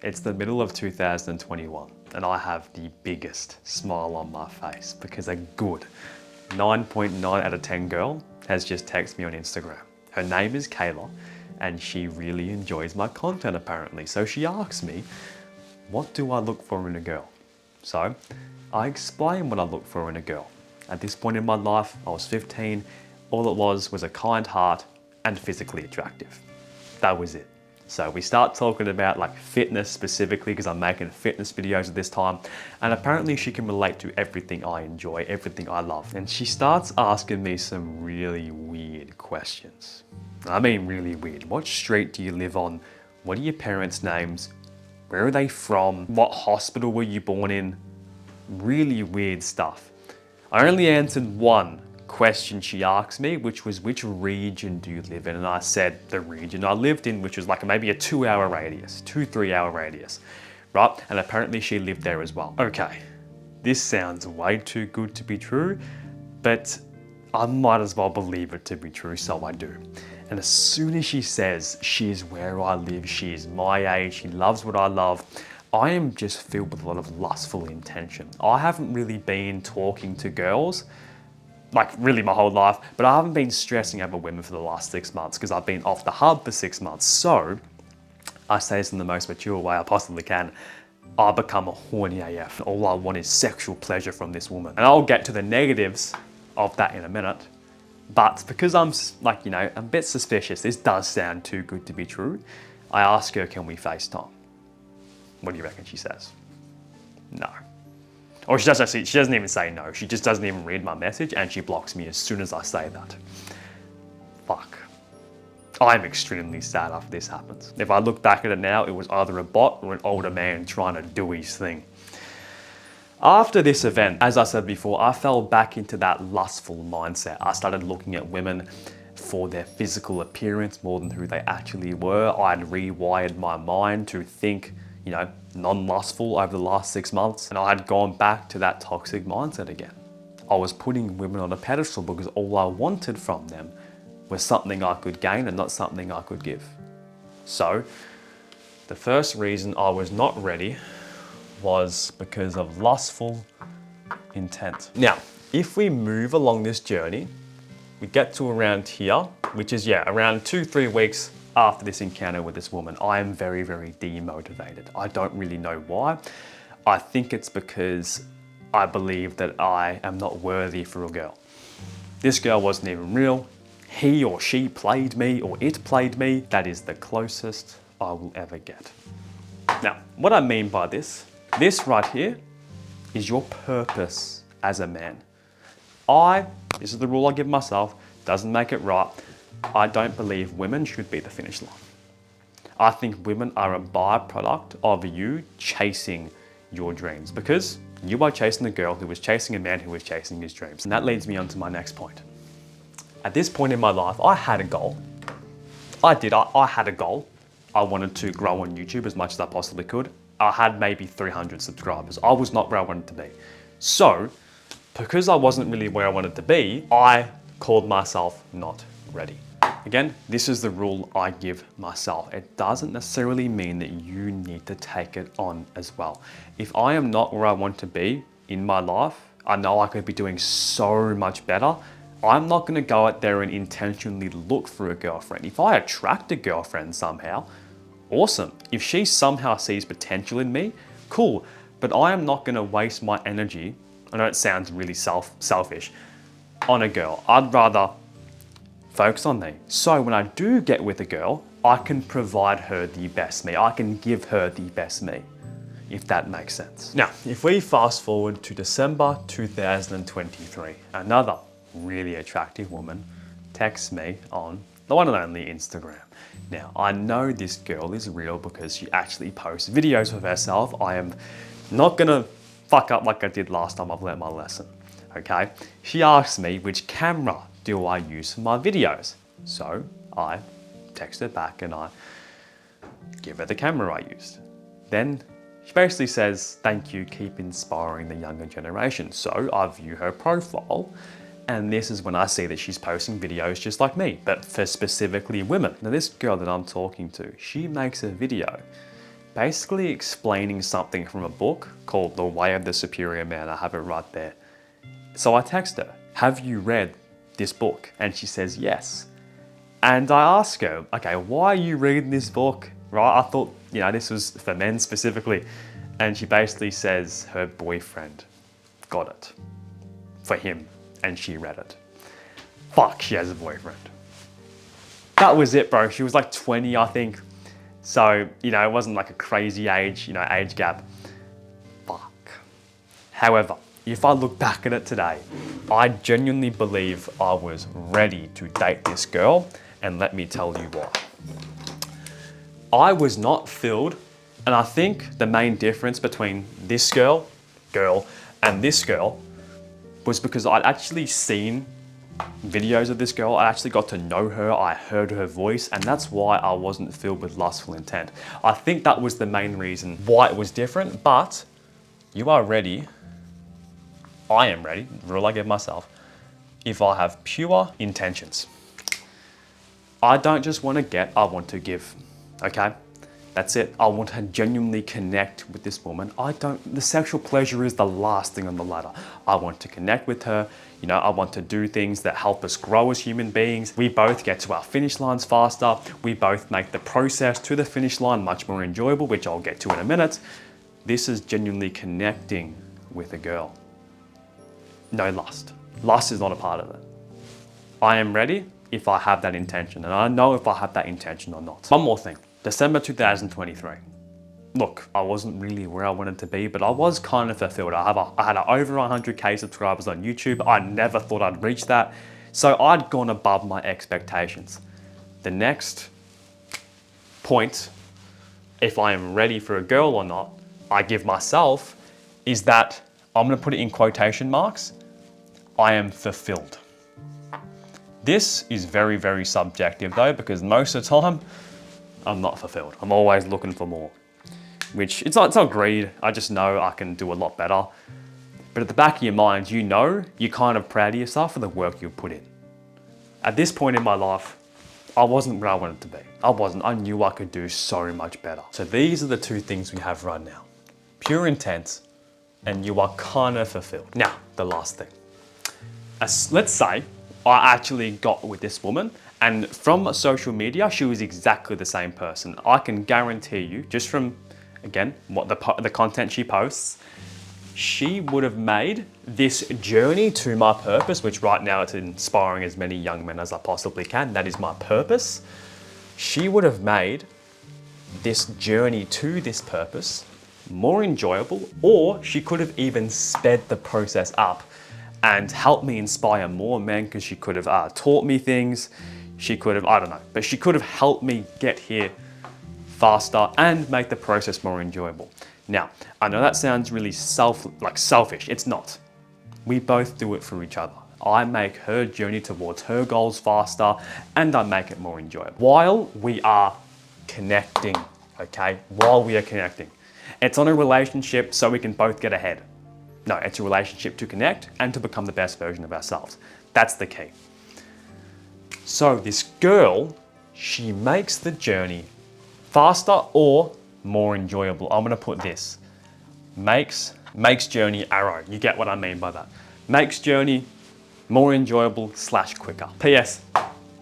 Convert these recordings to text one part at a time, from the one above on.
It's the middle of 2021 and I have the biggest smile on my face because a good 9.9 out of 10 girl has just texted me on Instagram. Her name is Kayla and she really enjoys my content apparently. So she asks me, what do I look for in a girl? So I explain what I look for in a girl. At this point in my life, I was 15. All it was a kind heart and physically attractive. That was it. So we start talking about like fitness specifically because I'm making fitness videos at this time. And apparently she can relate to everything I enjoy, everything I love. And she starts asking me some really weird questions. I mean really weird. What street do you live on? What are your parents' names? Where are they from? What hospital were you born in? Really weird stuff. I only answered one question she asked me, which was, which region do you live in? And I said the region I lived in, which was like maybe a 2-hour radius, 3-hour radius, right? And apparently she lived there as well. Okay, this sounds way too good to be true, but I might as well believe it to be true, so I do. And as soon as she says she is where I live, she is my age, she loves what I love, I am just filled with a lot of lustful intention. I haven't really been talking to girls like really my whole life, but I haven't been stressing over women for the last 6 months because I've been off the hub for 6 months. So I say this in the most mature way I possibly can. I become a horny AF. All I want is sexual pleasure from this woman. And I'll get to the negatives of that in a minute. But because I'm like, you know, a bit suspicious, this does sound too good to be true. I ask her, can we FaceTime? What do you reckon she says? No. Or she doesn't even say no. She just doesn't even read my message and she blocks me as soon as I say that. Fuck. I'm extremely sad after this happens. If I look back at it now, it was either a bot or an older man trying to do his thing. After this event, as I said before, I fell back into that lustful mindset. I started looking at women for their physical appearance more than who they actually were. I'd rewired my mind to think, you know, non-lustful over the last 6 months. And I had gone back to that toxic mindset again. I was putting women on a pedestal because all I wanted from them was something I could gain and not something I could give. So the first reason I was not ready was because of lustful intent. Now, if we move along this journey, we get to around here, which is, around 2-3 weeks after this encounter with this woman. I am very, very demotivated. I don't really know why. I think it's because I believe that I am not worthy for a girl. This girl wasn't even real. He or she played me, or it played me. That is the closest I will ever get. Now, what I mean by this right here is your purpose as a man. This is the rule I give myself, doesn't make it right. I don't believe women should be the finish line. I think women are a byproduct of you chasing your dreams because you are chasing a girl who was chasing a man who was chasing his dreams. And that leads me on to my next point. At this point in my life, I had a goal. I had a goal. I wanted to grow on YouTube as much as I possibly could. I had maybe 300 subscribers. I was not where I wanted to be. So, because I wasn't really where I wanted to be, I called myself not ready. Again, this is the rule I give myself. It doesn't necessarily mean that you need to take it on as well. If I am not where I want to be in my life, I know I could be doing so much better. I'm not gonna go out there and intentionally look for a girlfriend. If I attract a girlfriend somehow, awesome. If she somehow sees potential in me, cool. But I am not gonna waste my energy, I know it sounds really selfish, on a girl. I'd rather focus on me. So when I do get with a girl, I can provide her the best me. I can give her the best me, if that makes sense. Now, if we fast forward to December 2023, another really attractive woman texts me on the one and only Instagram. Now, I know this girl is real because she actually posts videos of herself. I am not gonna fuck up like I did last time. I've learned my lesson, okay? She asks me, which camera do I use for my videos? So I text her back and I give her the camera I used. Then she basically says, thank you, keep inspiring the younger generation. So I view her profile, and this is when I see that she's posting videos just like me, but for specifically women. Now this girl that I'm talking to, she makes a video basically explaining something from a book called The Way of the Superior Man. I have it right there. So I text her, have you read this book? And she says yes. And I ask her, okay, why are you reading this book? Right? I thought, this was for men specifically. And she basically says her boyfriend got it for him and she read it. Fuck, she has a boyfriend. That was it, bro. She was like 20, I think. So, it wasn't like a crazy age gap. Fuck. However, if I look back at it today, I genuinely believe I was ready to date this girl, and let me tell you why. I was not filled, and I think the main difference between this girl, and this girl was because I'd actually seen videos of this girl. I actually got to know her, I heard her voice, and that's why I wasn't filled with lustful intent. I think that was the main reason why it was different, but you are ready, I am ready, the rule I give myself, if I have pure intentions. I don't just want to get, I want to give, okay? That's it. I want to genuinely connect with this woman. The sexual pleasure is the last thing on the ladder. I want to connect with her. I want to do things that help us grow as human beings. We both get to our finish lines faster. We both make the process to the finish line much more enjoyable, which I'll get to in a minute. This is genuinely connecting with a girl. No lust. Lust is not a part of it. I am ready if I have that intention, and I know if I have that intention or not. One more thing. December 2023. Look, I wasn't really where I wanted to be, but I was kind of fulfilled. I had over 100K subscribers on YouTube. I never thought I'd reach that. So I'd gone above my expectations. The next point, if I am ready for a girl or not, I give myself, is that I'm gonna put it in quotation marks, I am fulfilled. This is very, very subjective though, because most of the time, I'm not fulfilled. I'm always looking for more, which it's not greed. I just know I can do a lot better. But at the back of your mind, you're kind of proud of yourself for the work you've put in. At this point in my life, I wasn't where I wanted to be. I knew I could do so much better. So these are the two things we have right now. Pure intent, and you are kind of fulfilled. Now, the last thing. Let's say I actually got with this woman, and from social media, she was exactly the same person. I can guarantee you, just from, again, what the content she posts, she would have made this journey to my purpose, which right now it's inspiring as many young men as I possibly can. That is my purpose. She would have made this journey to this purpose more enjoyable, or she could have even sped the process up and helped me inspire more men, because she could have taught me things. She could have, I don't know, but she could have helped me get here faster and make the process more enjoyable. Now, I know that sounds really selfish. It's not. We both do it for each other. I make her journey towards her goals faster, and I make it more enjoyable while we are connecting, okay? While we are connecting. It's not a relationship so we can both get ahead. No, it's a relationship to connect and to become the best version of ourselves. That's the key. So this girl, she makes the journey faster or more enjoyable. I'm gonna put this. Makes journey arrow. You get what I mean by that. Makes journey more enjoyable / quicker. P.S.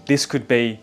This could be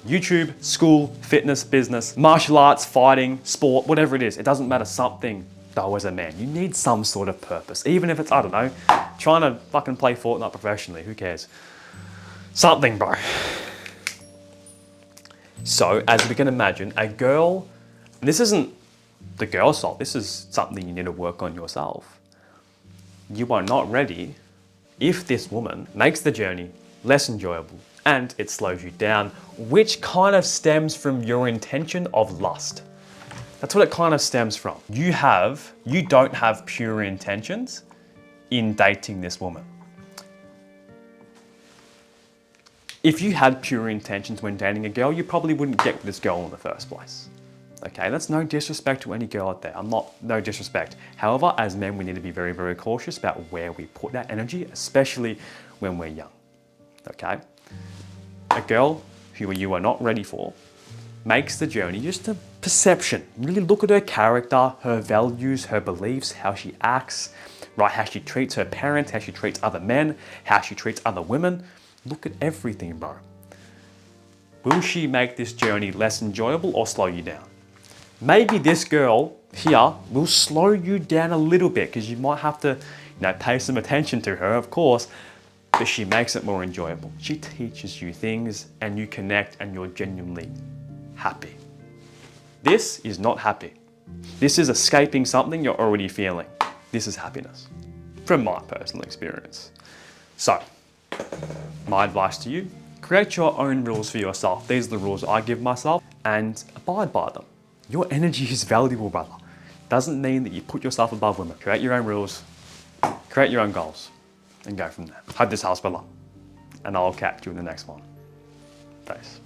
YouTube, school, fitness, business, martial arts, fighting, sport, whatever it is. It doesn't matter, something though as a man. You need some sort of purpose. Even if it's, I don't know, trying to fucking play Fortnite professionally, who cares? Something, bro. So, as we can imagine, a girl, and this isn't the girl's fault, this is something you need to work on yourself. You are not ready if this woman makes the journey less enjoyable and it slows you down, which kind of stems from your intention of lust. That's what it kind of stems from. You don't have pure intentions in dating this woman. If you had pure intentions when dating a girl, you probably wouldn't get with this girl in the first place. Okay, that's no disrespect to any girl out there. No disrespect. However, as men, we need to be very, very cautious about where we put that energy, especially when we're young. Okay? A girl who you are not ready for, makes the journey just a perception. Really look at her character, her values, her beliefs, how she acts, right? How she treats her parents, how she treats other men, how she treats other women. Look at everything, bro. Will she make this journey less enjoyable or slow you down? Maybe this girl here will slow you down a little bit because you might have to, pay some attention to her, of course, but she makes it more enjoyable. She teaches you things and you connect and you're genuinely happy. This is not happy. This is escaping something you're already feeling. This is happiness, from my personal experience. So, my advice to you, create your own rules for yourself. These are the rules I give myself and abide by them. Your energy is valuable, brother. Doesn't mean that you put yourself above women. Create your own rules, create your own goals, and go from there. Hope this helps, brother. And I'll catch you in the next one. Peace.